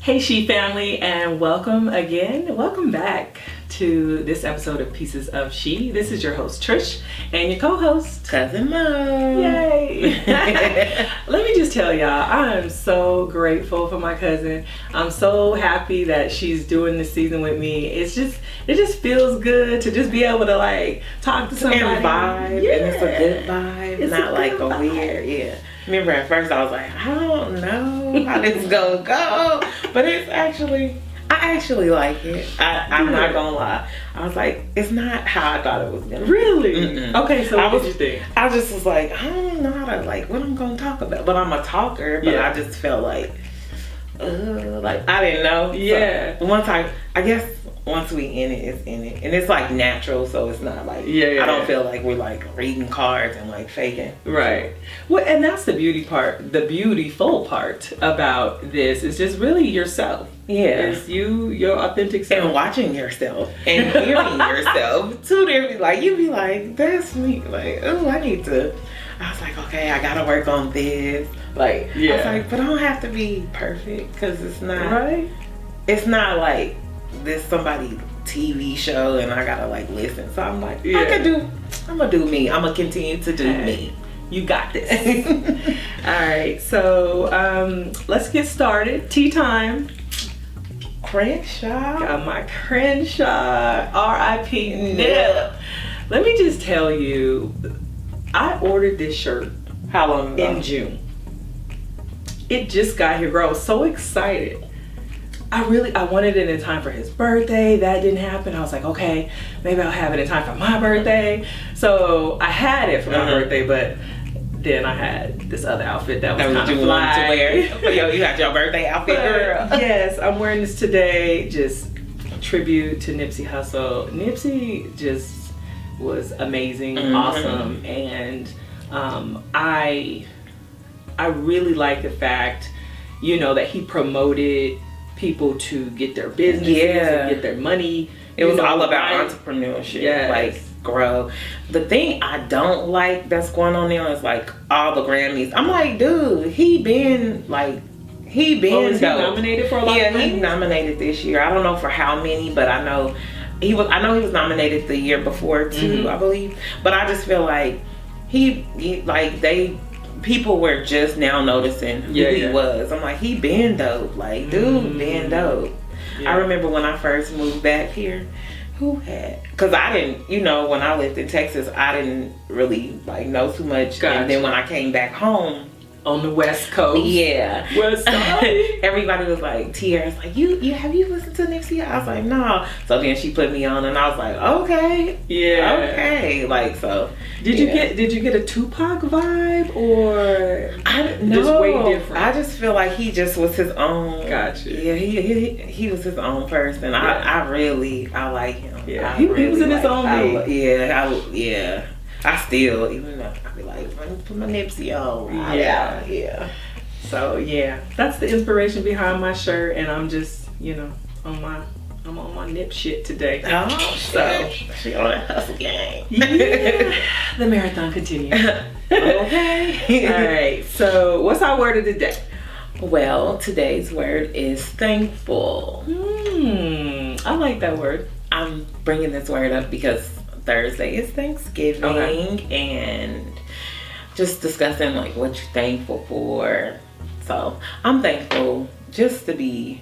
Hey S.H.E family, and welcome again. Welcome back to this episode of Pieces of S.H.E. This is your host Trish and your co-host Cousin Mo. Yay! Let me just tell y'all, I am so grateful for my cousin. I'm so happy that she's doing this season with me. It just feels good to just be able to like talk to somebody And vibe, yeah. and it's a good vibe, It's not like a vibe. weird, yeah. Remember at first I was like, I don't know how this is gonna go, but I actually like it. I'm not gonna lie. I was like, it's not how I thought it was gonna be. Really? Mm-mm. Okay, so what did you think? I just was like, I don't know how to, like, what I'm gonna talk about. But I'm a talker, but Yeah. I just felt like I didn't know. Yeah. So once we in it, it's in it. And it's like natural, so it's not like, Yeah, I don't yeah. feel like we're like reading cards and like faking. Right. Well, and that's the beautiful part about this is just really yourself. Yeah. It's your authentic self. And watching yourself and hearing yourself. Two different, like, you be like, that's me. Like, oh, I was like, okay, I gotta work on this. Like, Yeah. I was like, but I don't have to be perfect because it's not. Right? It's not like this somebody TV show and I gotta like listen. So I'm like, Yeah. I'm gonna do me. I'm gonna continue to do me. You got this. All right. So let's get started. Tea time. Crenshaw. Got my Crenshaw. R.I.P. Nip. Let me just tell you, I ordered this shirt How long ago? in June. It just got here, girl. I was so excited. I wanted it in time for his birthday. That didn't happen. I was like, okay, maybe I'll have it in time for my birthday. So I had it for my birthday, but then I had this other outfit that was kind of you fly. wanted to wear. Yo, you got your birthday outfit, girl. Yes, I'm wearing this today. Just tribute to Nipsey Hussle. Nipsey just was amazing, awesome, and I really like the fact, that he promoted people to get their businesses and get their money. It was all about entrepreneurship. Yes. Like, grow. The thing I don't like that's going on now is like all the Grammys. I'm like, dude, he been Was he nominated for a lot of Grammys? Grammys? He nominated this year. I don't know for how many, but I know he was nominated the year before too, I believe. But I just feel like people were just now noticing who he was. I'm like, he been dope. Like, dude, been dope. Yeah. I remember when I first moved back here, because I didn't, when I lived in Texas, I didn't really like know too much. Gotcha. And then when I came back home, on the West Coast. Yeah. West Side. Everybody was like, Tiara's like, you have you listened to Nipsey? I was like, no. So then she put me on and I was like, okay. Yeah. Okay. Like, so. Did you get a Tupac vibe or just way different? I just feel like he just was his own. Gotcha. Yeah, he was his own person. Yeah. I like him. Yeah. He was in his own league. Yeah. I still, even though I be like, let me put my Nipsey on. Yeah. So that's the inspiration behind my shirt, and I'm just, I'm on my nip shit today. Oh, so she on that hustle game. Yeah. The marathon continues. Okay. All right. So what's our word of the day? Well, today's word is thankful. I like that word. I'm bringing this word up because Thursday is Thanksgiving, and just discussing like what you're thankful for. So I'm thankful just to be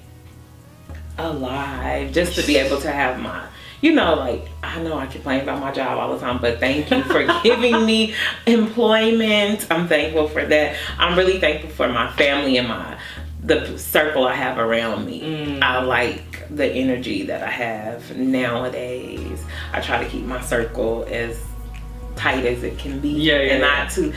alive, just to be able to have my, like, I know I complain about my job all the time, but thank you for giving me employment. I'm thankful for that. I'm really thankful for my family and the circle I have around me. I like the energy that I have nowadays. I try to keep my circle as tight as it can be, and not too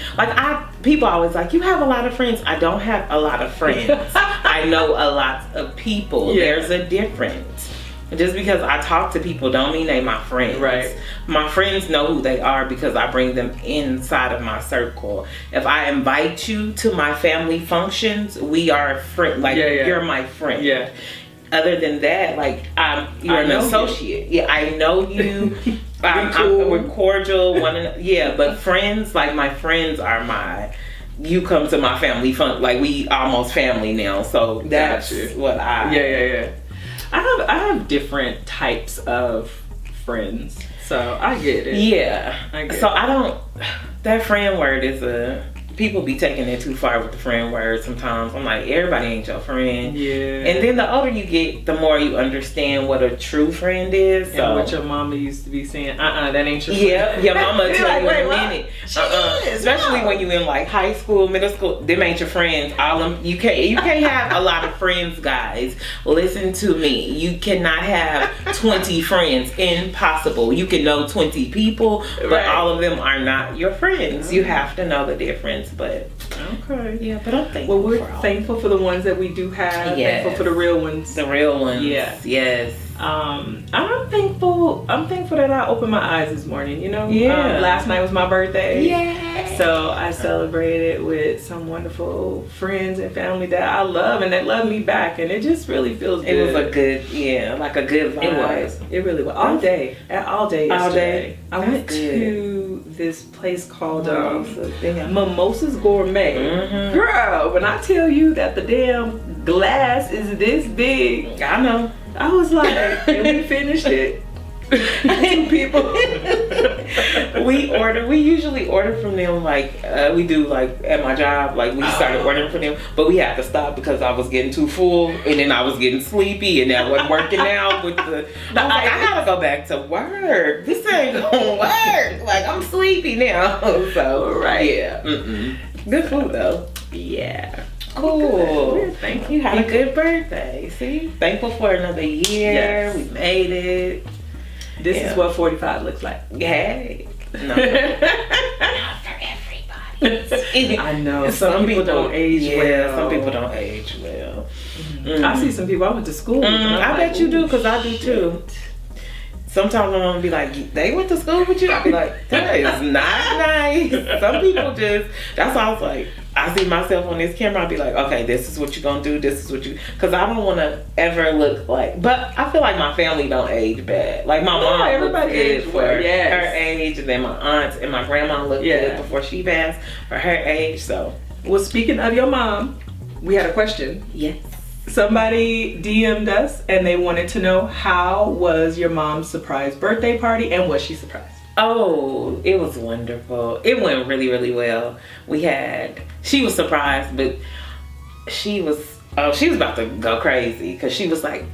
people always like, you have a lot of friends. I don't have a lot of friends. I know a lot of people. There's a difference. Just because I talk to people don't mean they my friends. Right. My friends know who they are because I bring them inside of my circle. If I invite you to my family functions, we are friends. Like, you're my friend. Yeah. Other than that, like, you're an associate. Yeah, I know you. We're cordial. But friends, like, my friends are you come to my family fun. Like, we almost family now. So that's what Yeah. I have different types of friends. So I get it. Yeah. I get so it. I don't, that friend word is people be taking it too far with the friend word sometimes. I'm like, everybody ain't your friend. Yeah. And then the older you get, the more you understand what a true friend is. So. And what your mama used to be saying, that ain't your friend. Yeah, your mama tell like, you in a what? minute. Especially when you in like high school, middle school, them ain't your friends. All them, you can't have a lot of friends, guys. Listen to me. You cannot have 20 friends. Impossible. You can know 20 people, but all of them are not your friends. You have to know the difference. But okay, yeah, but I'm thankful. Well, we're thankful for the ones that we do have. Yes. Thankful for the real ones. The real ones. Yes. I'm thankful that I opened my eyes this morning. You know, last night was my birthday. Yeah. So I celebrated with some wonderful friends and family that I love and that love me back, and it just really feels good. It was a good, like a good vibe. It was. It really was. All day yesterday. All day. I went to this place called Mimosas Gourmet. Mm-hmm. Girl, when I tell you that the damn glass is this big, I know. I was like, and we finished it. 2 people. We usually order from them, like we do, like at my job, like we started ordering from them, but we had to stop because I was getting too full and then I was getting sleepy and that wasn't working out with the I gotta go back to work. This ain't gonna work. Like, I'm sleepy now. So yeah. Good food though. Yeah. Cool. Thank you. Had a good birthday. See? Thankful for another year. Yes. We made it. This is what 45 looks like. Hey. No. Not for everybody. I know. Some people don't age well. Some people don't age well. I see some people I went to school with. I bet you do, because I do too. Sometimes my mom be like, they went to school with you? I be like, that is not nice. Some people just, that's why I was like, I see myself on this camera, I'll be like, okay, this is what you're gonna do, this is what you, because I don't want to ever look like, but I feel like my family don't age bad. Like, my mom everybody looks good for her age, and then my aunts and my grandma looked good before she passed for her age, so. Well, speaking of your mom, we had a question. Yes. Somebody DM'd us and they wanted to know, how was your mom's surprise birthday party and was she surprised? Oh, it was wonderful. It went really, really well. She was surprised, but she was about to go crazy because she was like,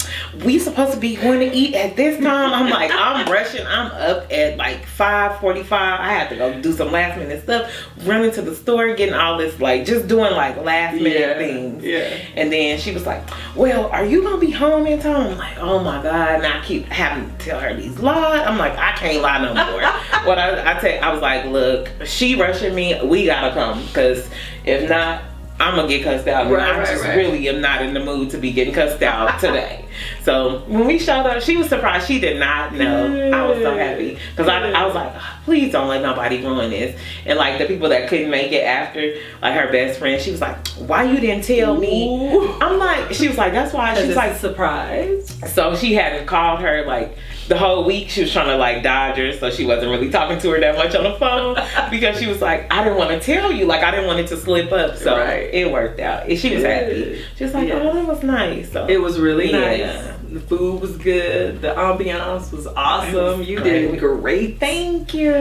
we supposed to be going to eat at this time? I'm like, I'm rushing. I'm up at like 5:45. I had to go do some last minute stuff, running to the store, getting all this, like, just doing like last minute things. Yeah. And then she was like, well, are you going to be home in time? I'm like, oh my God. And I keep having to tell her these lies. I'm like, I can't lie no more. What I was like, look, she rushing me. We got to come, because if not, I'm gonna get cussed out. I really am not in the mood to be getting cussed out today. So when we showed up, she was surprised. She did not know. I was so happy because I was like, oh, please don't let nobody ruin this. And like the people that couldn't make it after, like her best friend, she was like, why you didn't tell me? I'm like, she was like, that's why. She's like, surprised. So she hadn't called her like the whole week. She was trying to like dodge her, so she wasn't really talking to her that much on the phone because she was like, I didn't want to tell you, like I didn't want it to slip up. So it worked out. And she was happy. She was like, oh, that was nice. So it was really nice. The food was good. The ambiance was awesome. You did great. Thank you.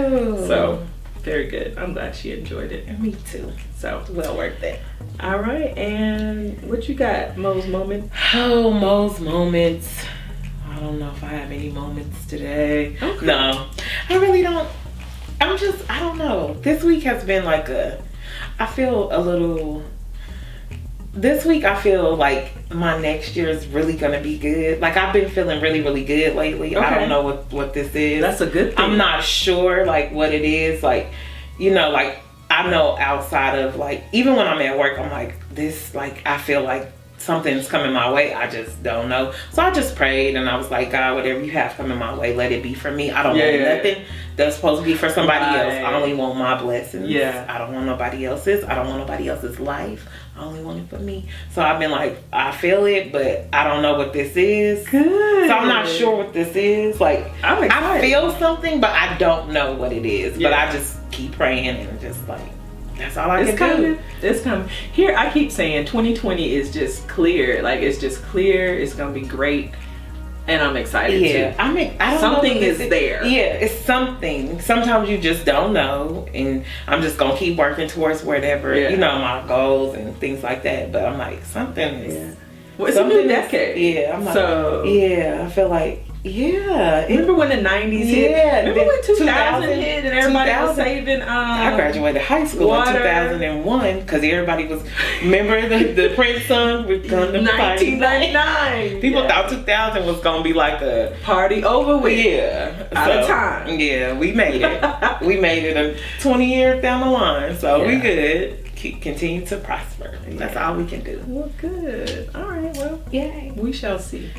So very good. I'm glad she enjoyed it. Me too. So well worth it. All right, and what you got, Mo's moments? Oh, Mo's moments. I don't know if I have any moments today. Okay. No, I really don't. I don't know. This week has been like this week I feel like my next year is really gonna be good. Like I've been feeling really, really good lately. Okay. I don't know what this is. That's a good thing. I'm not sure like what it is. Like, you know, like I know outside of like, even when I'm at work, I'm like this, like I feel like something's coming my way. I just don't know. So I just prayed and I was like, God, whatever you have coming my way, let it be for me. I don't want nothing that's supposed to be for somebody else. I only want my blessings. Yeah. I don't want nobody else's. I don't want nobody else's life. I only want it for me. So I've been like, I feel it, but I don't know what this is. Good. So I'm not sure what this is. Like, I feel something, but I don't know what it is. Yeah. But I just keep praying and just like, That's all I can do. It's coming. Here, I keep saying 2020 is just clear. Like, it's just clear. It's going to be great. And I'm excited too. I mean, I don't something know is there. Yeah, it's something. Sometimes you just don't know. And I'm just going to keep working towards whatever, you know, my goals and things like that. But I'm like, something is... Well, it's a new decade. I'm like, so... Yeah, I feel like... Yeah. Remember when the 90s hit? Remember when 2000 hit and everybody was saving I graduated high school water. In 2001 because everybody was, remember the Prince song with Gundam 1999. People thought 2000 was going to be like a party over with. Yeah. Out of time. Yeah, we made it. We made it 20 years down the line. So we good. Continue to prosper. That's all we can do. Well, good. All right. Well, yay. We shall see.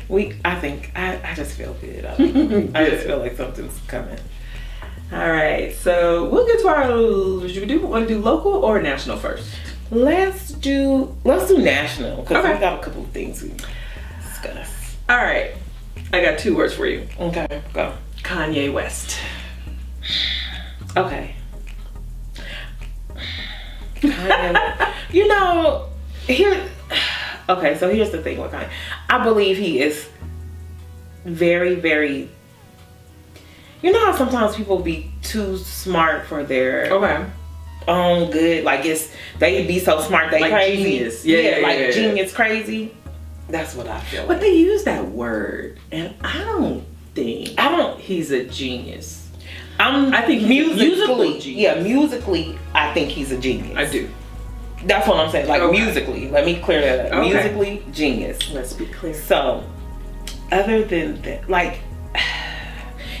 I think I just feel good. I just feel like something's coming. All right. So we'll get to our. Do we want to do local or national first? Let's do national because we got a couple of things we discuss. All right. I got 2 words for you. Okay. Go. Kanye West. Okay. You know, so here's the thing with Kanye. I believe he is very, very, you know how sometimes people be too smart for their own good, like they be so smart they like crazy. Genius. Genius crazy. That's what I feel like. But they use that word and I don't think he's a genius. I think musically, musically, I think he's a genius. I do. That's what I'm saying. Like musically, let me clear that up. Okay. Musically, genius. Let's be clear. So, other than that, like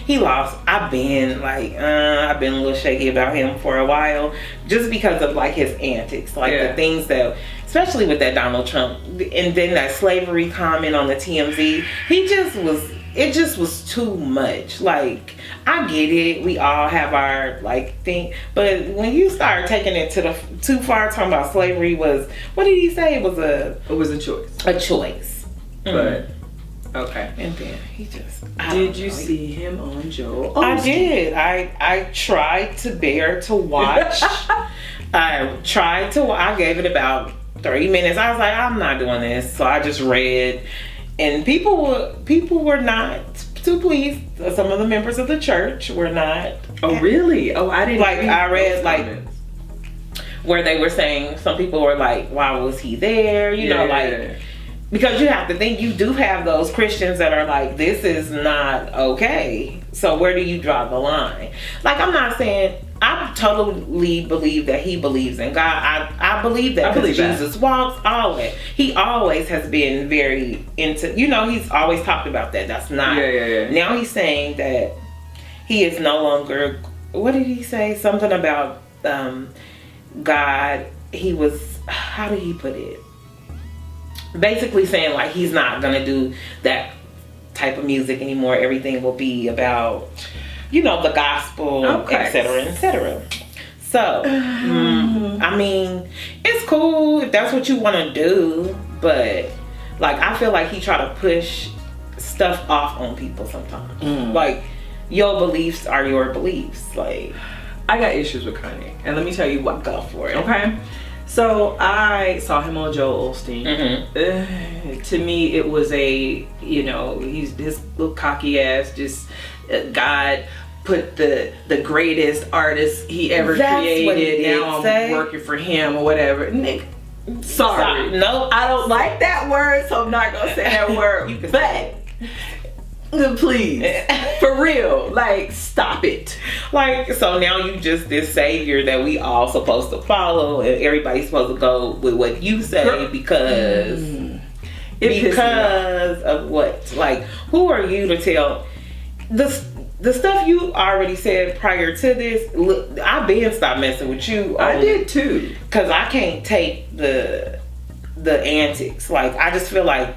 he lost. I've been a little shaky about him for a while, just because of like his antics, like the things that, especially with that Donald Trump, and then that slavery comment on the TMZ. It just was too much. Like, I get it. We all have our thing, but when you start taking it to the too far, talking about slavery was, what did he say? It was a choice. A choice. But okay. And then he just. Did you see him on Joel? I did. I tried to bear to watch. I gave it about 30 minutes. I was like, I'm not doing this. So I just read. And people were not too pleased. Some of the members of the church were not. Oh, really? Oh, I didn't. I read where they were saying, some people were like, why was he there? You know, because you have to think, you do have those Christians that are like, this is not okay. So where do you draw the line? Like, I'm not saying, I totally believe that he believes in God. I believe that because Jesus walks all that. He always has been very into, he's always talked about that. That's not. Now he's saying that he is no longer, what did he say? Something about God. He was, how did he put it? Basically saying like he's not going to do that type of music anymore. Everything will be about, the gospel, etc., etc. So, I mean, it's cool if that's what you want to do, but I feel like he try to push stuff off on people sometimes. Like, your beliefs are your beliefs. Like, I got issues with Kanye, and let me tell you what. Go for it. Okay. So I saw him on Joel Osteen. To me, it was he's this little cocky ass. Just God put the greatest artist he ever created. Now I'm working for him or whatever. Nick, sorry, no, I don't like that word, so I'm not gonna say that word. But please, for real, stop it. So now you just this savior that we all supposed to follow, and everybody's supposed to go with what you say because of what? Who are you to tell the stuff you already said prior to this? Look, I've been stopped messing with you. I did too, because I can't take the antics. I just feel like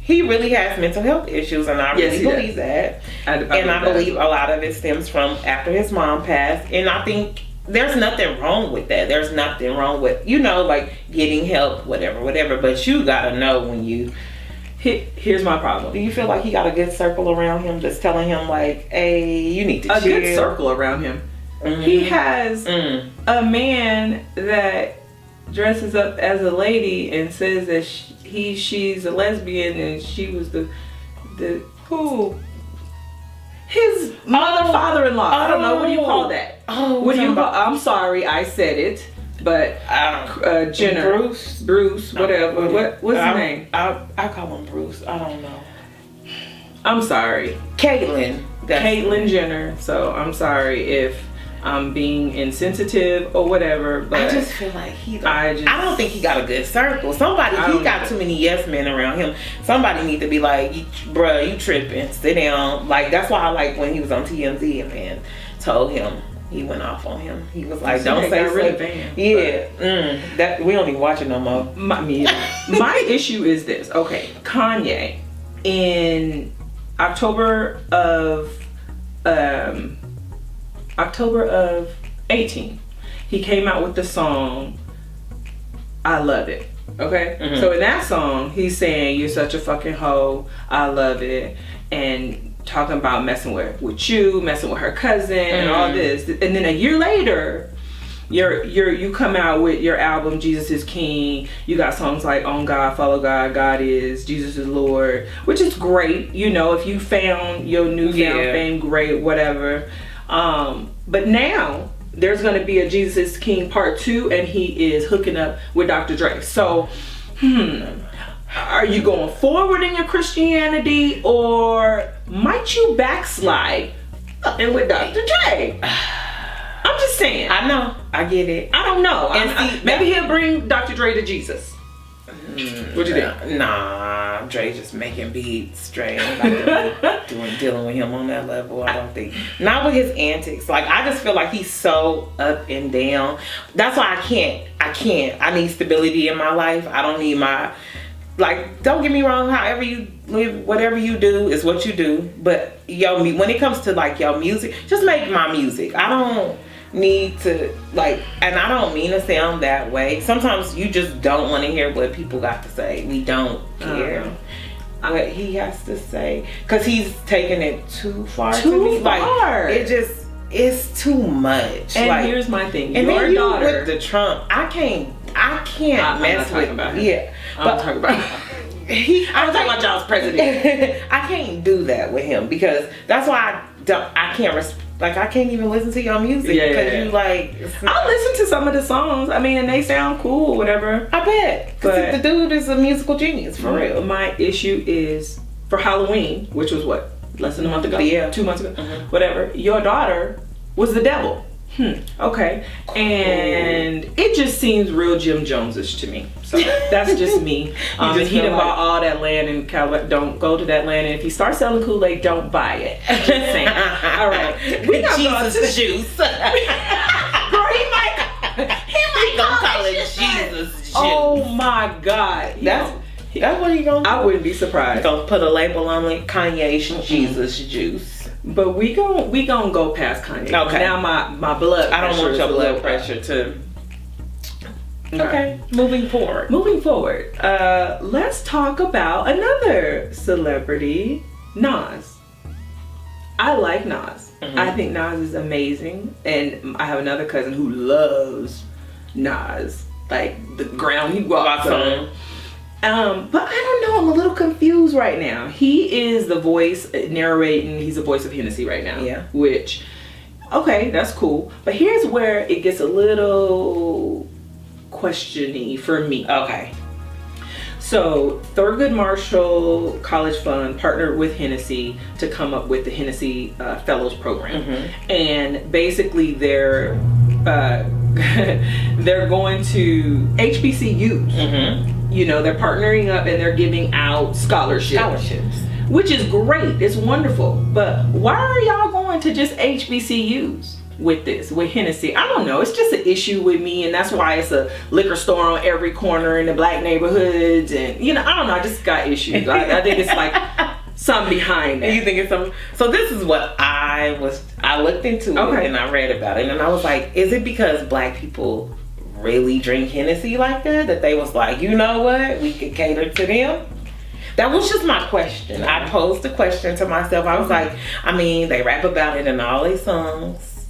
he really has mental health issues, and I really believe that. I believe a lot of it stems from after his mom passed, and I think there's nothing wrong with that. There's nothing wrong with, getting help, whatever. But you gotta know when you... Here's my problem. Do you feel like he got a good circle around him that's telling him, hey, you need to chill? A good circle around him. He has a man that dresses up as a lady and says that she's a lesbian and she was the who? His father-in-law. I don't know. What do you call that? What do you call? I'm sorry, I said it, but Jenner, Bruce, whatever. What's his name? I call him Bruce. I don't know. I'm sorry, Caitlyn Jenner. So I'm sorry if I'm being insensitive or whatever, but I just feel like I don't think he got a good circle. He got too many yes men around him. Somebody need to be like, bruh, you tripping, sit down. Like, that's why I like when he was on TMZ and man told him, he went off on him. He was like, don't say really banned. Yeah. That we don't even watch it no more. My issue is this. Okay, Kanye in October of 18, he came out with the song I Love It. Okay? So in that song, he's saying, you're such a fucking hoe, I love it, and talking about messing with you, messing with her cousin, and all this. And then a year later, you come out with your album Jesus is King. You got songs like On God, Follow God, God Is, Jesus is Lord, which is great. You know, if you found your newfound fame, great, whatever. But now there's going to be a Jesus is King part 2, and he is hooking up with Dr. Dre. So, are you going forward in your Christianity, or might you backslide and with Dr. Dre? I'm just saying. I know. I get it. I don't know. Maybe he'll bring Dr. Dre to Jesus. What you think? Nah, Dre just making beats. Dre ain't like dealing with him on that level. I don't think. Not with his antics. Like, I just feel like he's so up and down. That's why I can't. I need stability in my life. I don't need my, like, don't get me wrong, however you live, whatever you do is what you do. But when it comes to like your music, just make my music. I don't need to, like, and I don't mean to sound that way. Sometimes you just don't want to hear what people got to say. We don't care what he has to say, because he's taking it too far. Like, it's too much. And like, here's my thing, and your then daughter with the Trump, I can't mess with about him. Yeah, I'm talking about I'm talking about y'all's president. I can't do that with him, because that's why I can't I can't even listen to your music, because you like. I'll listen to some of the songs. I mean, and they sound cool, whatever. I bet, because the dude is a musical genius for real. My issue is for Halloween, which was what, less than a month ago, 2 months ago, whatever. Your daughter was the devil. Okay, and it just seems real Jim Jones-ish to me. So that's just me. He done bought all that land in California. Don't go to that land, and if he starts selling Kool-Aid, don't buy it. Just saying. All right, we got Jesus juice. Girl, he might call it Jesus juice. Oh my God, that's what he gonna do. I wouldn't be surprised. He's gonna put a label on it, Kanye's Jesus juice. But we gon' go past Kanye. Okay. Now my blood. I don't want your blood pressure to. Okay. Moving forward. Let's talk about another celebrity, Nas. I like Nas. I think Nas is amazing, and I have another cousin who loves Nas, like the ground he walks on. But I don't know, I'm a little confused right now. He is the voice narrating, he's the voice of Hennessy right now. Yeah. Which, okay, that's cool. But here's where it gets a little questiony for me. Okay. So Thurgood Marshall College Fund partnered with Hennessy to come up with the Hennessy Fellows Program. And basically they're going to HBCUs. You know, they're partnering up and they're giving out scholarships, which is great. It's wonderful. But why are y'all going to just HBCUs with this, with Hennessy? I don't know. It's just an issue with me, and that's why it's a liquor store on every corner in the black neighborhoods. And, you know, I don't know. I just got issues. I think it's like something behind that. You think it's something? So this is what I looked into it and I read about it, and I was like, is it because black people really drink Hennessy like that they was like, you know what, we could cater to them? That was just my question. I posed the question to myself. I was like, I mean, they rap about it in all their songs.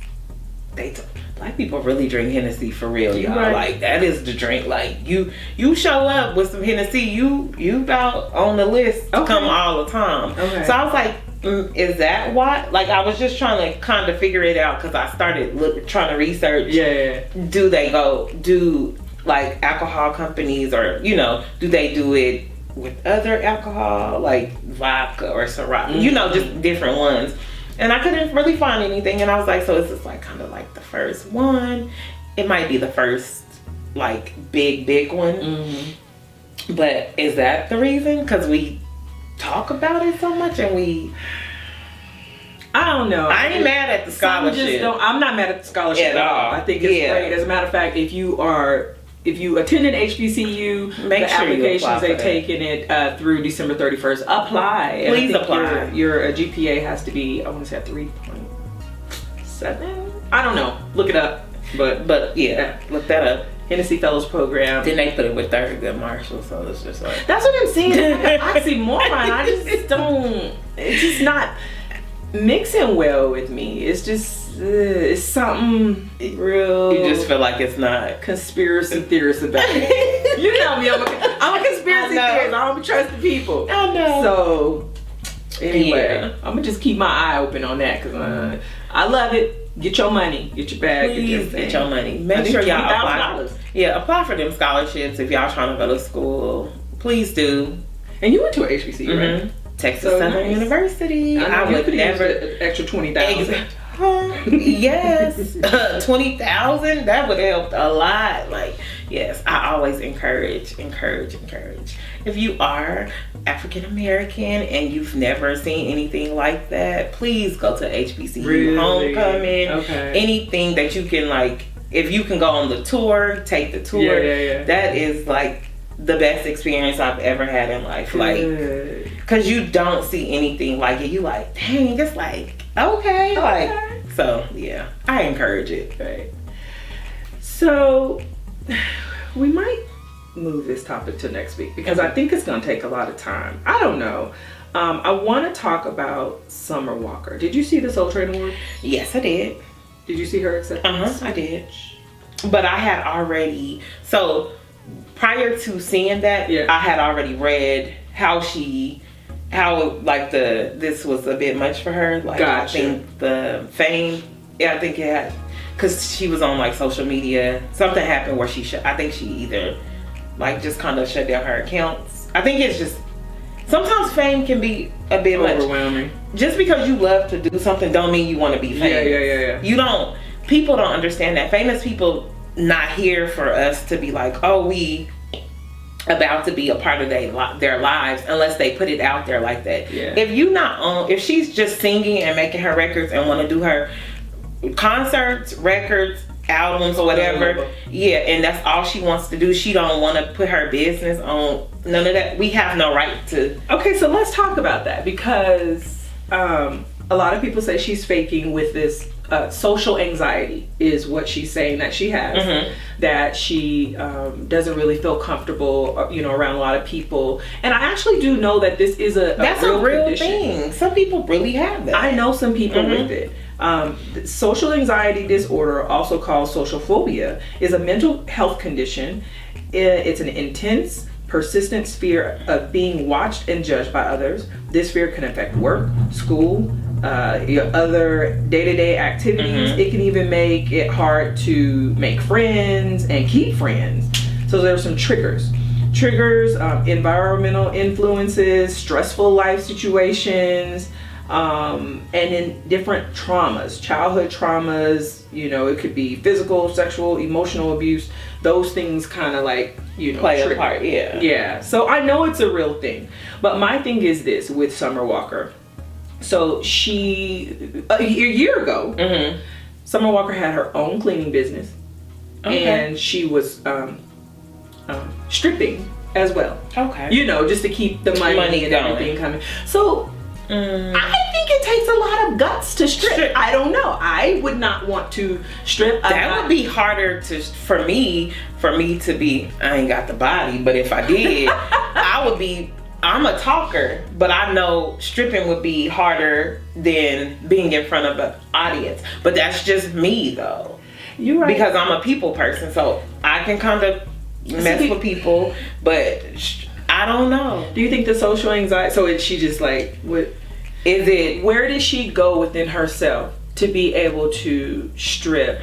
black people really drink Hennessy for real, y'all. Right. Like, that is the drink. Like, you show up with some Hennessy, you about on the list to come all the time. Okay. So I was like, is that why? Like, I was just trying to kind of figure it out because I started trying to research. Yeah. Do like alcohol companies, or do they do it with other alcohol like vodka or Syrah, just different ones. And I couldn't really find anything, and I was like, so is this like kind of like the first one? It might be the first like big one. But is that the reason? Because we talk about it so much, and I don't know. I ain't mad at the scholarship. I'm not mad at the scholarship at all. I think it's great. As a matter of fact, if you attended HBCU, make the sure applications they've taken it through December 31st. Apply. Please apply. Your GPA has to be, I want to say, 3.7. I don't know. Look it up. But yeah, look that up. Hennessy Fellows Program. Then they put it with Thurgood Marshall, so it's just like, that's what I'm saying. Oxymoron. I just don't. It's just not mixing well with me. It's just it's something real. You just feel like it's not. Conspiracy theorist about it. You know me. I'm a conspiracy theorist. I don't trust the people. I know. So anyway, I'm gonna just keep my eye open on that because I love it. Get your money. Get your bag. Please get your money. Make sure y'all apply. Apply for them scholarships if y'all trying to go to school. Please do. And you went to a HBCU, right? Texas Southern University. I would never extra 20,000. Yes, 20,000. That would help a lot. Like, yes, I always encourage. If you are African American and you've never seen anything like that, please go to HBCU homecoming. Anything that you can, like, if you can go on the tour, take the tour. That is like the best experience I've ever had in life. Like, because you don't see anything like it. You like, dang, it's like, okay. Like, so yeah, I encourage it. Right. So we might move this topic to next week because I think it's going to take a lot of time. I don't know. I want to talk about Summer Walker. Did you see the Soul Train Award? Yes, I did. Did you see her acceptance? I did. But I had already, so prior to seeing that, I had already read how this was a bit much for her. Like, I think the fame, I think it had, because she was on like social media, something happened where I think she either like just kind of shut down her accounts. I think it's just, sometimes fame can be a bit overwhelming. Just because you love to do something don't mean you want to be famous. People don't understand that. Famous people not here for us to be like, oh, we about to be a part of their lives unless they put it out there like that. If she's just singing and making her records and want to do her concerts, records, albums, or whatever, and that's all she wants to do, she don't want to put her business on none of that, we have no right to. Okay, so let's talk about that because a lot of people say she's faking with this social anxiety is what she's saying that she has, that she doesn't really feel comfortable around a lot of people. And I actually do know that this is a real condition. Thing. Some people really have that. I know some people with it. Social anxiety disorder, also called social phobia, is a mental health condition. It's an intense, persistent fear of being watched and judged by others. This fear can affect work, school, your other day-to-day activities. It can even make it hard to make friends and keep friends. So there are some triggers, environmental influences, stressful life situations, and then different traumas, childhood traumas. It could be physical, sexual, emotional abuse. Those things kind of like play a part. Yeah. So I know it's a real thing, but my thing is this with Summer Walker. So she, a year ago, Summer Walker had her own cleaning business, and she was stripping as well. Just to keep the money and everything coming. So I think it takes a lot of guts to strip. I don't know. I would not want to strip. That would be harder for me to be. I ain't got the body, but if I did, I would be I'm a talker, but I know stripping would be harder than being in front of an audience. But that's just me, though. You're right. Because I'm a people person, so I can kind of mess with people, but I don't know. Do you think the social anxiety? So is she just like, what is it? Where did she go within herself to be able to strip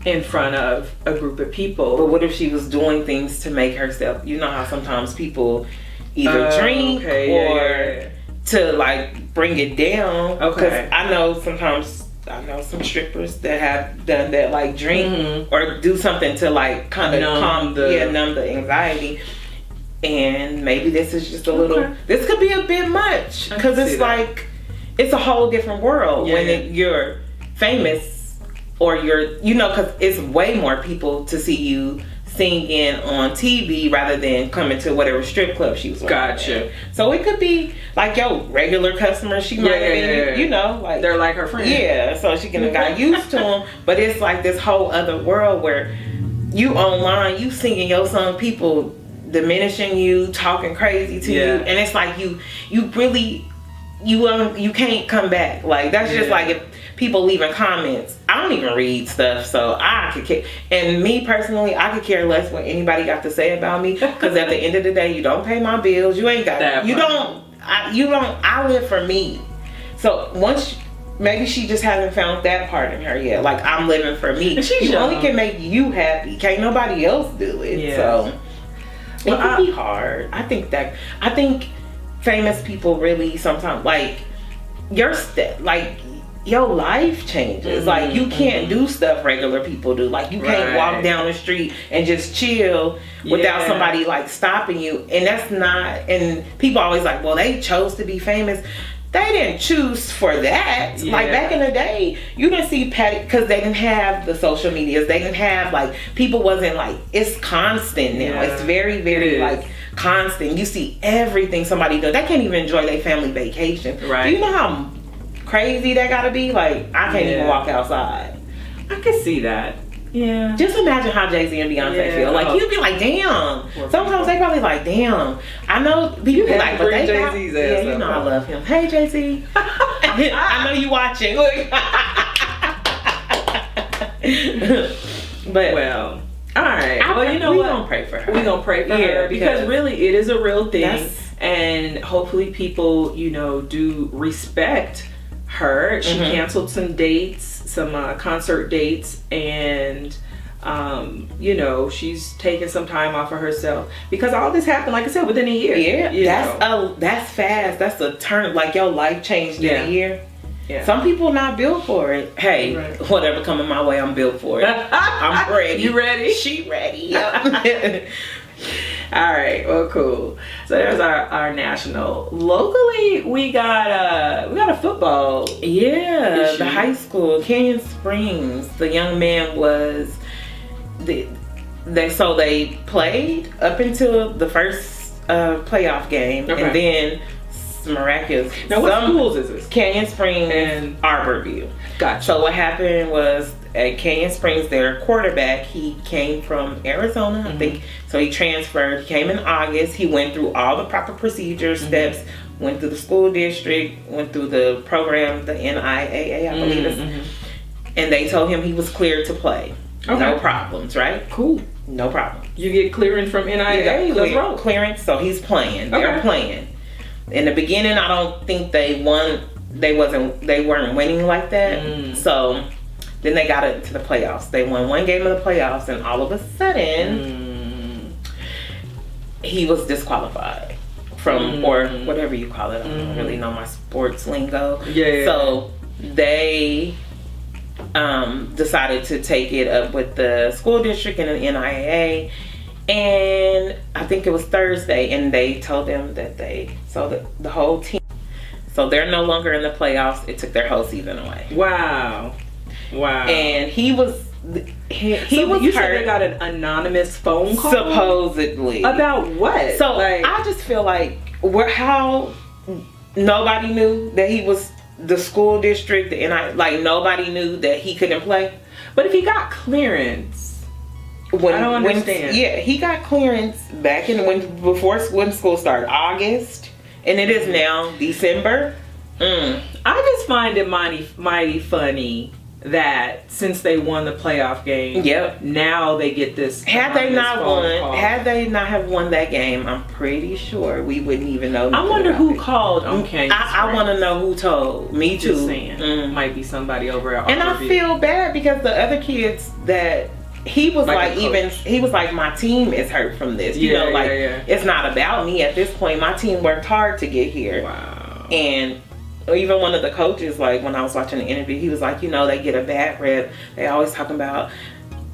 in front of a group of people? But what if she was doing things to make herself? You know how sometimes people either drink or to like bring it down. Okay. I know some strippers that have done that, like drink or do something to like kind of numb the anxiety. And maybe this is just a little. This could be a bit much because it's like it's a whole different world when you're famous or you're because it's way more people to see you singing on TV rather than coming to whatever strip club she was working Gotcha. at. So it could be like regular customers. She might have been, like they're like her friends. Yeah, so she can have got used to them. But it's like this whole other world where you online, you singing your song, people diminishing you, talking crazy to you, and it's like you really you can't come back. Like that's just like if people leaving comments. I don't even read stuff, so I could care. And me personally, I could care less what anybody got to say about me, because at the end of the day, you don't pay my bills. You ain't got that. I live for me. So maybe she just hasn't found that part in her yet. Like I'm living for me. You only can make you happy. Can't nobody else do it. Yeah. So it can be hard. I think famous people really sometimes like your life changes. Like you can't do stuff regular people do. Like you can't walk down the street and just chill without somebody like stopping you. And that's not. And people always like, well, they chose to be famous. They didn't choose for that. Like back in the day, you didn't see Patty because they didn't have the social medias. They didn't have like people wasn't like it's constant now. It's very very like constant. You see everything somebody does. They can't even enjoy their family vacation. Right? Do you know how crazy that gotta be? Like I can't even walk outside. I can see that. Yeah. Just imagine how Jay-Z and Beyonce feel. Like you'd be like, damn. Sometimes they probably like, damn. I know people be like, but they got, you know I love him. Hey Jay-Z. I know you watching. But well, all right. Well, you know what? We're gonna pray for her. We're gonna pray for her because really it is a real thing, and hopefully people, do respect her. She canceled some dates, some concert dates, and she's taking some time off of herself because all this happened, like I said, within a year. That's fast. That's a turn. Like your life changed in a year. Yeah. Some people not built for it. Hey, whatever coming my way, I'm built for it. I'm ready. You ready? She ready. Yep. All right. Well, cool. So there's our national. Locally, we got a football. Yeah, issue. The high school, Canyon Springs. The young man was they played up until the first playoff game, and then miraculous. Now, what schools is this? Canyon Springs and Arborview. Gotcha. So what happened was at Canyon Springs, their quarterback, he came from Arizona, I think. So he transferred. He came in August. He went through all the proper procedures, steps, went through the school district, went through the program, the NIAA, I believe it's. And they told him he was cleared to play. Okay. No problems, right? Cool. No problem. You get clearance from NIAA? Let's roll. Clearance, so he's playing. They're playing. In the beginning, I don't think they won. They weren't winning like that. So then they got into the playoffs. They won one game of the playoffs, and all of a sudden, he was disqualified from or whatever you call it. I don't really know my sports lingo. Yeah. So they decided to take it up with the school district and the NIAA. And I think it was Thursday, and they told them that the whole team, so they're no longer in the playoffs. It took their whole season away. Wow. And he was you said they got an anonymous phone call? Supposedly. About what? So I just feel like how nobody knew that he was the school district, nobody knew that he couldn't play. But if he got clearance, When, I don't understand. He got clearance back when school started, August, and it is now December. I just find it mighty funny that since they won the playoff game, now they get this. Had they not have won that game, I'm pretty sure we wouldn't even know. I wonder who called on Kane. I want to know who told. Me too. Just saying, might be somebody over at. And I feel bad because the other kids that he was he was like, my team is hurt from this. It's not about me at this point. My team worked hard to get here. Wow. And even one of the coaches, like when I was watching the interview, he was like, they get a bad rep. They always talking about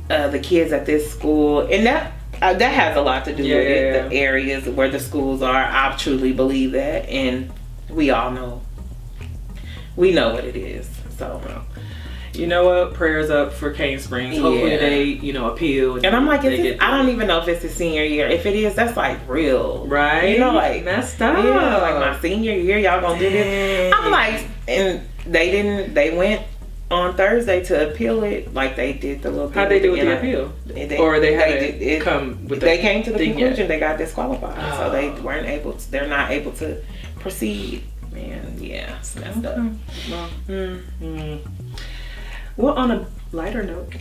the kids at this school, and that has a lot to do with the areas where the schools are. I truly believe that, and we all know. We know what it is. So, you know what? Prayers up for Cane Springs. Hopefully they, appeal. And I'm like, I don't even know if it's the senior year. If it is, that's like real, right? Like messed up. Yeah, like my senior year, y'all gonna do this? I'm like, and they didn't. They went on Thursday to appeal it. Like they did the little. How'd they do with the appeal? They came to the conclusion they got disqualified, so they weren't able. They're not able to proceed. Man, yeah, it's messed up. Well, on a lighter note,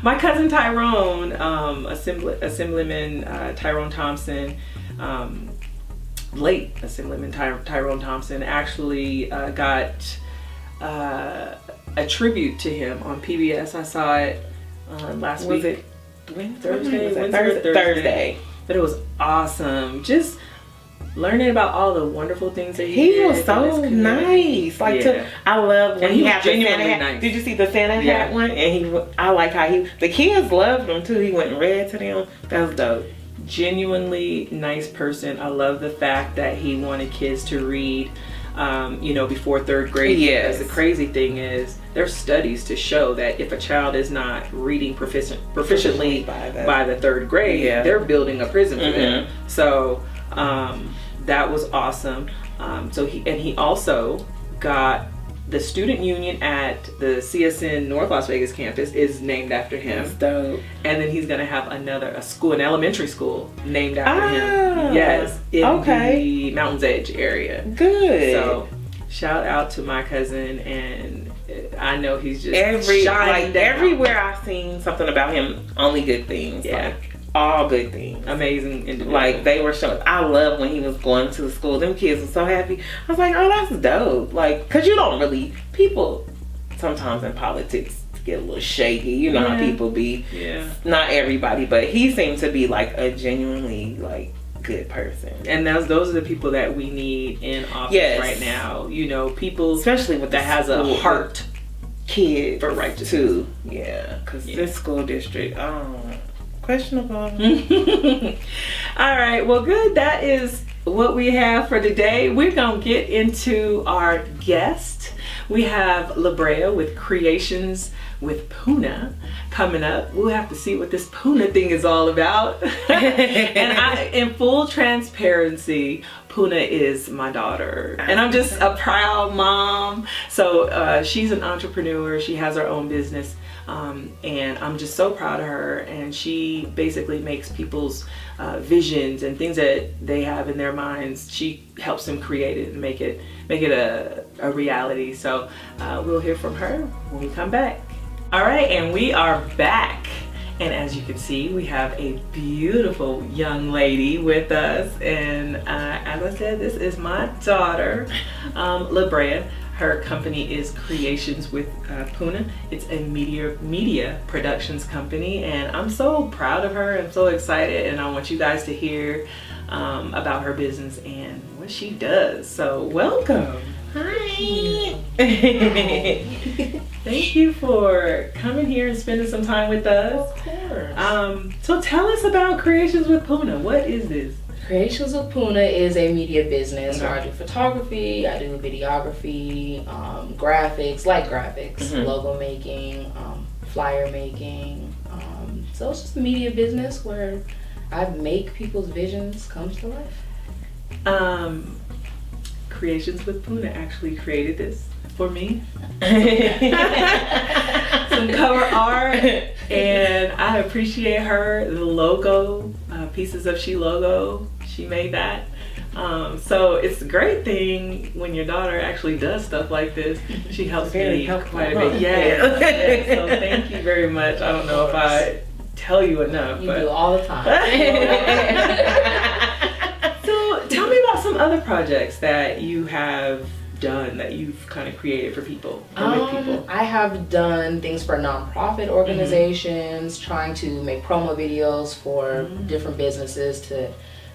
my cousin Tyrone, Assemblyman Tyrone Thompson, late Assemblyman Tyrone Thompson, actually got a tribute to him on PBS. I saw it last week. Was it Thursday? Thursday. But it was awesome. Just learning about all the wonderful things that he was so nice. I love when he had the Santa hat. Nice. Did you see the Santa hat one? And I like how the kids loved him too. He went and read to them. That was dope. Genuinely nice person. I love the fact that he wanted kids to read, before third grade. Yes. Because the crazy thing is, there's studies to show that if a child is not reading proficiently by the third grade, they're building a prison for them. So. That was awesome. He also got the student union at the CSN North Las Vegas campus is named after him. That's dope. And then he's gonna have an elementary school named after him. Yes, in the Mountains Edge area. Good. So shout out to my cousin, and I know he's just everywhere I've seen something about him, only good things. Yeah. All good things. Amazing individual. Like they were showing. I love when he was going to the school. Them kids were so happy. I was like, oh, that's dope. Like, cause you don't really, people sometimes in politics get a little shaky. You know how people be. Yeah. Not everybody, but he seemed to be like a genuinely good person. And those are the people that we need in office right now. People, especially with that has a heart kid for righteousness too. Yeah, cause this school district, questionable. All right, well, good. That is what we have for today. We're gonna get into our guest. We have Labrea with Creations with Puna coming up. We'll have to see what this Puna thing is all about. And in full transparency, Puna is my daughter, and I'm just a proud mom. So she's an entrepreneur. She has her own business. And I'm just so proud of her, and she basically makes people's visions and things that they have in their minds. She helps them create it and make it a reality. So we'll hear from her when we come back. All right, and we are back. And as you can see, we have a beautiful young lady with us. And as I said, this is my daughter, Labrea. Her company is Creations with Puna. It's a media productions company, and I'm so proud of her. I'm so excited, and I want you guys to hear about her business and what she does. So welcome. Hi. Thank you for coming here and spending some time with us. Of course. So tell us about Creations with Puna. What is this? Creations with Puna is a media business where I do photography, I do videography, graphics, logo making, flyer making. So it's just a media business where I make people's visions come to life. Creations with Puna actually created this for me. some cover art, and I appreciate her. The logo, pieces of S.H.E logo, she made that. So it's a great thing when your daughter actually does stuff like this. She helps me quite a bit. Yes. So thank you very much. I don't know if I tell you enough. You but do all the time. So tell me about some other projects that you have done that you've kind of created for people or with people. I have done things for nonprofit organizations, trying to make promo videos for different businesses to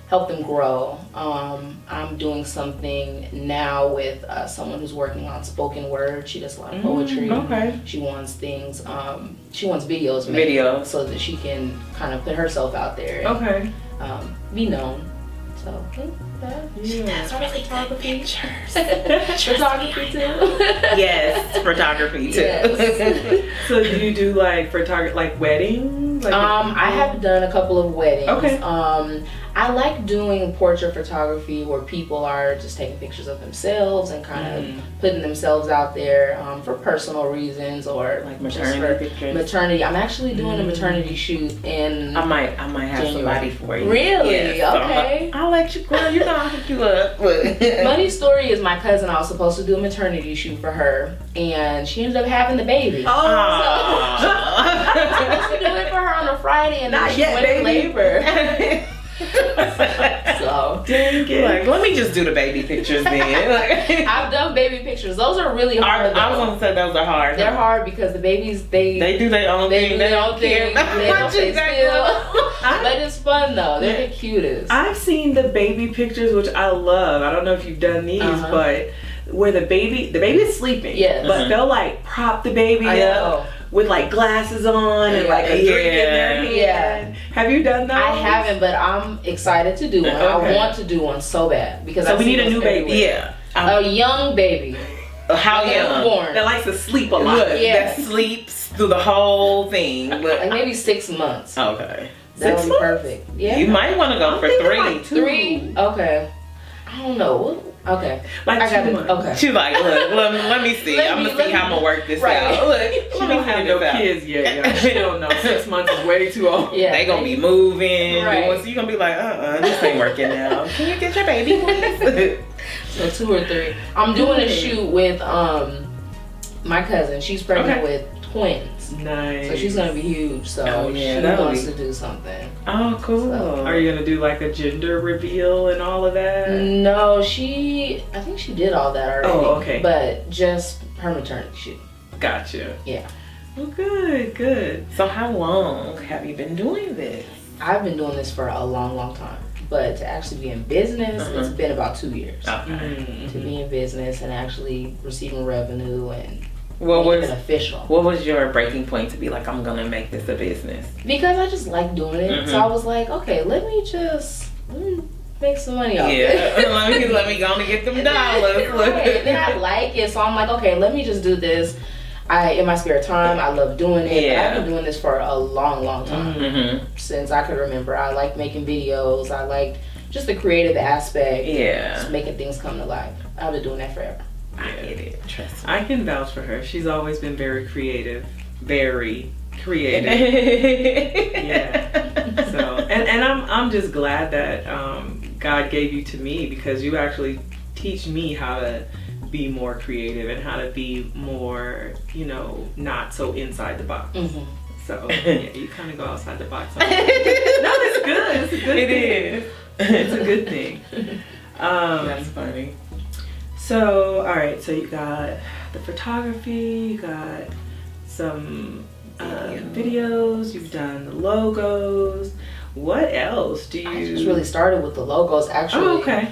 help them grow. I'm doing something now with someone who's working on spoken word. She does a lot of poetry. Okay. She wants things, she wants videos made so that she can kind of put herself out there and be known. So, That's really photography. Photography too. Yes, photography too. Yes. So do you do like photography, like weddings? Like I have done a couple of weddings. Okay. I like doing portrait photography where people are just taking pictures of themselves and kind of putting themselves out there for personal reasons or Like maternity pictures. Maternity. I'm actually doing a maternity shoot in. I might have somebody for you. Really? Yes. Okay. I'll let you, girl. You know I'll hook you up. Funny story is my cousin, I was supposed to do a maternity shoot for her, and she ended up having the baby. Oh. So, I was supposed to do it for her on a Friday, and then she went in labor. So dang it. Like, let me just do the baby pictures then. I've done baby pictures. Those are really hard. I was gonna say those are hard. They're hard because the babies they do their own thing. They don't care. They don't stay still. But it's fun though. They're the cutest. I've seen the baby pictures, which I love. I don't know if you've done these, but where the baby is sleeping. Yes. But they'll like prop the baby up with like glasses on and like a drink in their hand. Yeah. Have you done those? I haven't, but I'm excited to do one. I want to do one so bad because we need a new baby. Yeah. A young baby. How young? Born. That likes to sleep a lot. That sleeps through the whole thing. Like maybe 6 months. Okay. That would be perfect. Yeah. You might want to go for 3. Like 3? Okay. I don't know. Okay. Like I got 2 it. months. Okay. She's like, look, let me see. I'm going to see how I'm going to work this out. Look, She don't have no kids yet, y'all. She don't know. 6 months is way too old. Yeah. They going to be moving. Right. So you're going to be like, this ain't working out. Can you get your baby, please? So 2 or 3. I'm doing a shoot with my cousin. She's pregnant with twins. Nice. So she's gonna be huge. So she wants to do something. Oh, cool. So, are you gonna do like a gender reveal and all of that? No, I think she did all that already. Oh, okay. But just her maternity shoot. Gotcha. Yeah. Well, good. So how long have you been doing this? I've been doing this for a long time. But to actually be in business, it's been about 2 years. Okay. To be in business and actually receiving revenue and making it official. What was your breaking point to be like, I'm gonna make this a business? Because I just like doing it. So I was like, okay, let me make some money off it. let me go and get them dollars. Right. And then I like it, so I'm like, okay, let me just do this. In my spare time, I love doing it. Yeah. But I've been doing this for a long time. Since I could remember. I like making videos. I like just the creative aspect. Yeah. Just making things come to life. I've been doing that forever. I get it. Trust me. I can vouch for her. She's always been very creative. Very creative. Yeah. So and I'm just glad that God gave you to me, because you actually teach me how to be more creative and how to be more, not so inside the box. So yeah, you kind of go outside the box. No, it's good. It's a good thing. Is. It's a good thing. That's funny. So, all right. So you got the photography. You got some videos. You've done the logos. What else do you? I just really started with the logos, actually. Oh, okay.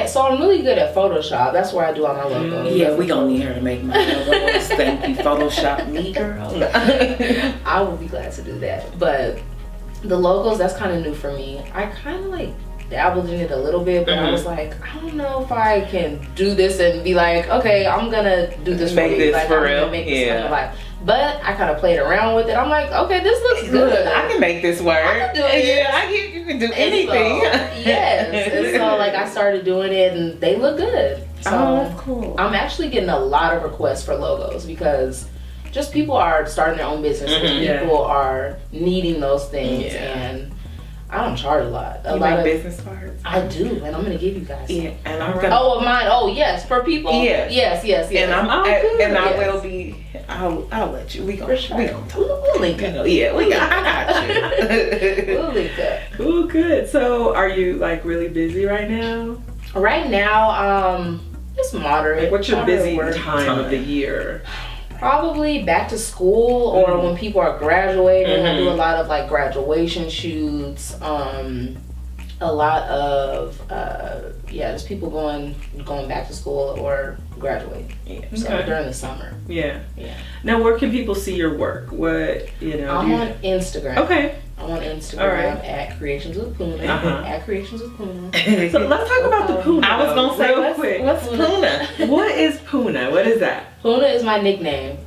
So I'm really good at Photoshop. That's where I do all my logos. Yeah, we gonna need her to make my logos. Thank you, Photoshop me, girl. I would be glad to do that. But the logos, that's kind of new for me. I kind of like dabbled in it a little bit, but I was like, I don't know if I can do this and be like, okay, I'm gonna do this make for you. This like, for I'm real. gonna make this come to life. But I kind of played around with it. I'm like, okay, this looks good. I can make this work. I can do it. Yeah, you can do anything. Yes. And so like I started doing it and they look good. So that's cool. I'm actually getting a lot of requests for logos because just people are starting their own businesses. People are needing those things, Yeah. and I don't charge a lot. You make business cards? I do, and I'm gonna give you guys. Yeah, and I'm gonna. Oh, of mine. Oh, yes, for people. Yes. Yes. And I Yes. will be. I'll let you. We For gonna sure. we gonna talk. We'll link up. Yeah, I got you. We'll link up. Oh, good. So, are you like really busy right now? Right now, it's moderate. Like, what's your Moderate busy work. time of the year? Probably back to school or when people are graduating. I do a lot of like graduation shoots. A lot of just people going back to school or graduating. Yeah. So Okay. during the summer. Yeah. Yeah. Now, where can people see your work? What, I'm on Instagram. Okay. I'm on Instagram All right. at Creations with Puna. At Creations with Puna. So let's talk about the Puna. I was gonna say, real quick. what's Puna? What is Puna? What is that? Puna is my nickname.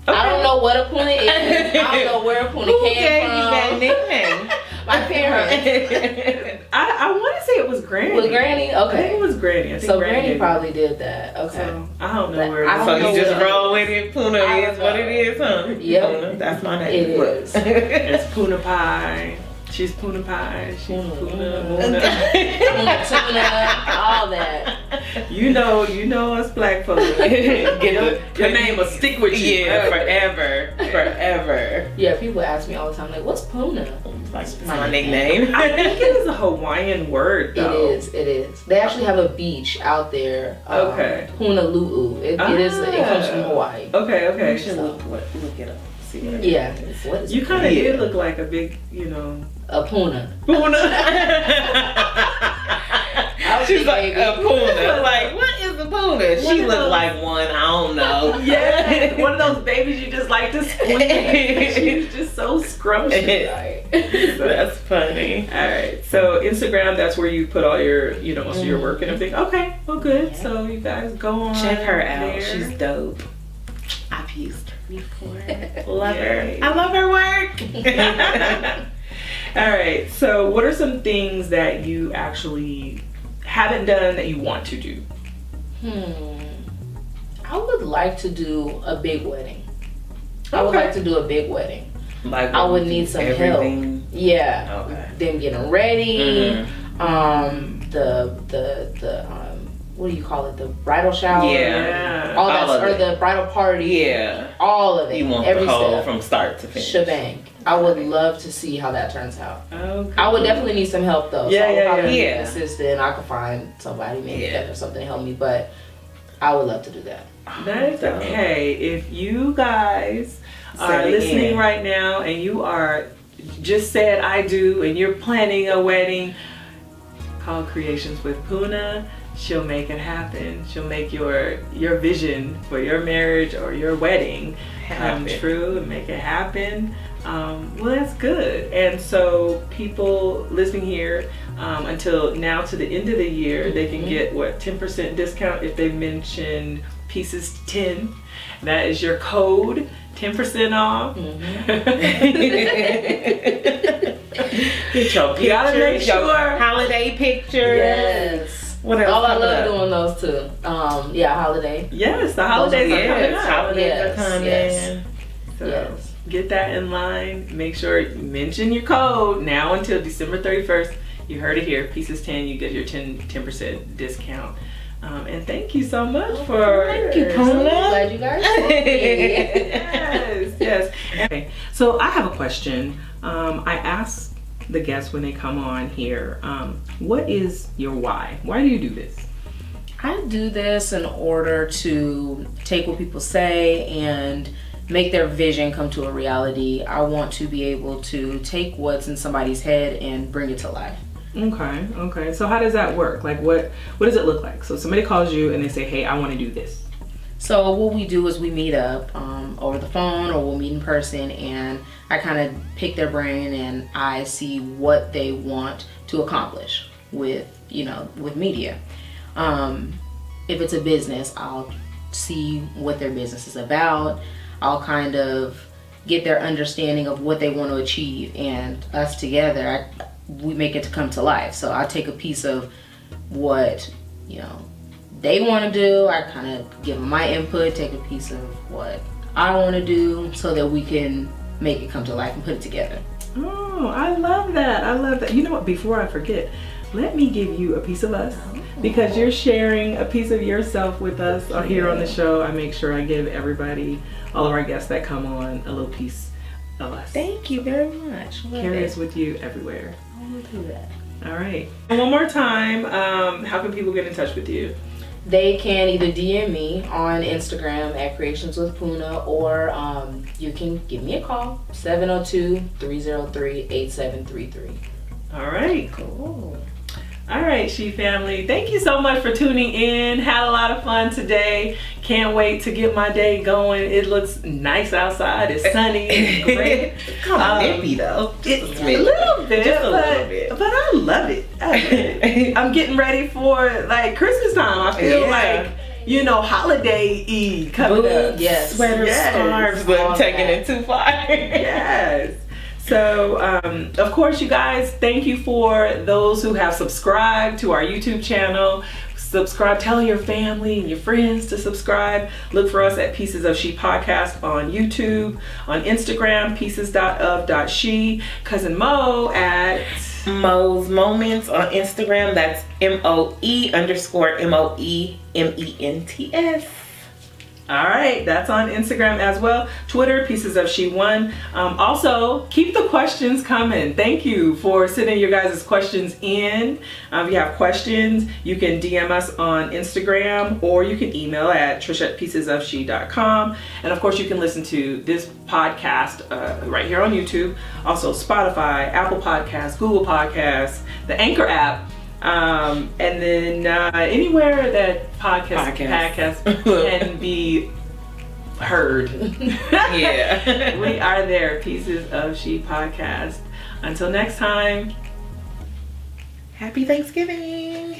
Okay. I don't know what a Puna is. I don't know where a Puna Who came gave from. you that nickname? My parents. I want to say it was Granny. Was Granny? I think Okay. it was Granny. I think So Granny Granny gave probably did that. Okay. So, I don't know But where. I don't So know you just what it roll with it. Puna I is don't what know. it is, huh? Yep. Puna, that's my name. It is. It's Puna Pie. She's Puna Pie. She's Puna. Puna, tuna, all that. You know us black folks. Your name will stick with you. Yeah, forever. Yeah, people ask me all the time, like, what's Puna? Like my nickname. I think it is a Hawaiian word, though. It is. They actually have a beach out there. Okay. Punaluu. It comes from Hawaii. Okay. You should look it up. See what it Yeah. is. What is You kind of did look like a big, a Puna? Puna. She's like a Puna. Like, what is a Puna? She looked like one. I don't know. Yeah, one of those babies you just like to squeeze. She's just so scrumptious. Right. That's funny. All right, so Instagram, that's where you put all your, most of your work and everything. Okay, well, good. Yeah. So you guys go on. Check her out. there. She's dope. I've used her before. Love Yay. her. I love her work. All right, so what are some things that you actually haven't done that you want to do? I would like to do a big wedding. I would Okay. like to do a big wedding. Like I would need some everything. help. Yeah. Okay. Them getting ready. Mhm. The what do you call it? The bridal shower. Yeah. All All that, of or it. the bridal party. Yeah. All of it. You want every the whole step. from start to finish. Shebang. I would love to see how that turns out. Okay. I would definitely need some help though. Yeah, so I would yeah, probably yeah. need Yeah. an assistant. I could find somebody maybe Yeah. or something to help me, but I would love to do that. That is okay. If you guys Say are it listening again. right now and you are just said I do and you're planning a wedding, call Creations with Puna. She'll make it happen. She'll make your vision for your marriage or your wedding come Happen. true and make it happen. Well, that's good. And so people listening here, until now to the end of the year, they can get 10% discount if they mention Pieces 10. That is your code, 10% off. Get your You gotta make pictures, your sure. holiday pictures. Yes. What else? Oh, I coming love up? doing those too. Yeah, holiday. Yes, the holidays are coming Yes, up. holidays Yes, are coming. yes. So Yes. get that in line. Make sure you mention your code now until December 31st. You heard it here. Pieces 10, you get your 10% discount. And thank you so much for. Thank you, So Puna. glad you guys. saw me. Yes. Okay. So I have a question. I ask the guests when they come on here, what is your why? Why do you do this? I do this in order to take what people say and make their vision come to a reality. I want to be able to take what's in somebody's head and bring it to life. Okay. So how does that work? Like what does it look like? So somebody calls you and they say, hey, I want to do this. So what we do is we meet up over the phone or we'll meet in person, and I kind of pick their brain and I see what they want to accomplish with media. If it's a business, I'll see what their business is about. I'll kind of get their understanding of what they want to achieve, and us together, we make it to come to life. So I take a piece of what they want to do. I kind of give them my input, take a piece of what I want to do so that we can make it come to life and put it together. Oh, I love that. I love that. You know what? Before I forget, let me give you a piece of us, because you're sharing a piece of yourself with us here on the show. I make sure I give everybody, all of our guests that come on, a little piece of us. Thank you very much. Carry us with you everywhere. I will do that. All right. And one more time, how can people get in touch with you? They can either DM me on Instagram at Creations with Puna, or you can give me a call, 702-303-8733. All right, cool. All right, S.H.E family, thank you so much for tuning in. Had a lot of fun today. Can't wait to get my day going. It looks nice outside. It's sunny. It's great. It's kind of nippy though. It's a little bit, but I love it. I'm getting ready for like Christmas time. I feel like, you know, holiday Eve coming up. Yes. Sweaters, scarves, but taking it too far. Yes. So, of course, you guys, thank you for those who have subscribed to our YouTube channel. Subscribe, tell your family and your friends to subscribe. Look for us at Pieces of She Podcast on YouTube, on Instagram, pieces.of.she. Cousin Mo at Mo's Moments on Instagram. That's MOE_MOEMENTS. All right, that's on Instagram as well. Twitter, Pieces of She1. Also, keep the questions coming. Thank you for sending your guys' questions in. If you have questions, you can DM us on Instagram, or you can email at trish@piecesofshe.com. And of course, you can listen to this podcast right here on YouTube. Also, Spotify, Apple Podcasts, Google Podcasts, the Anchor app. And then anywhere that podcasts can be heard. Yeah. We are there, Pieces of S.H.E Podcast. Until next time, Happy Thanksgiving.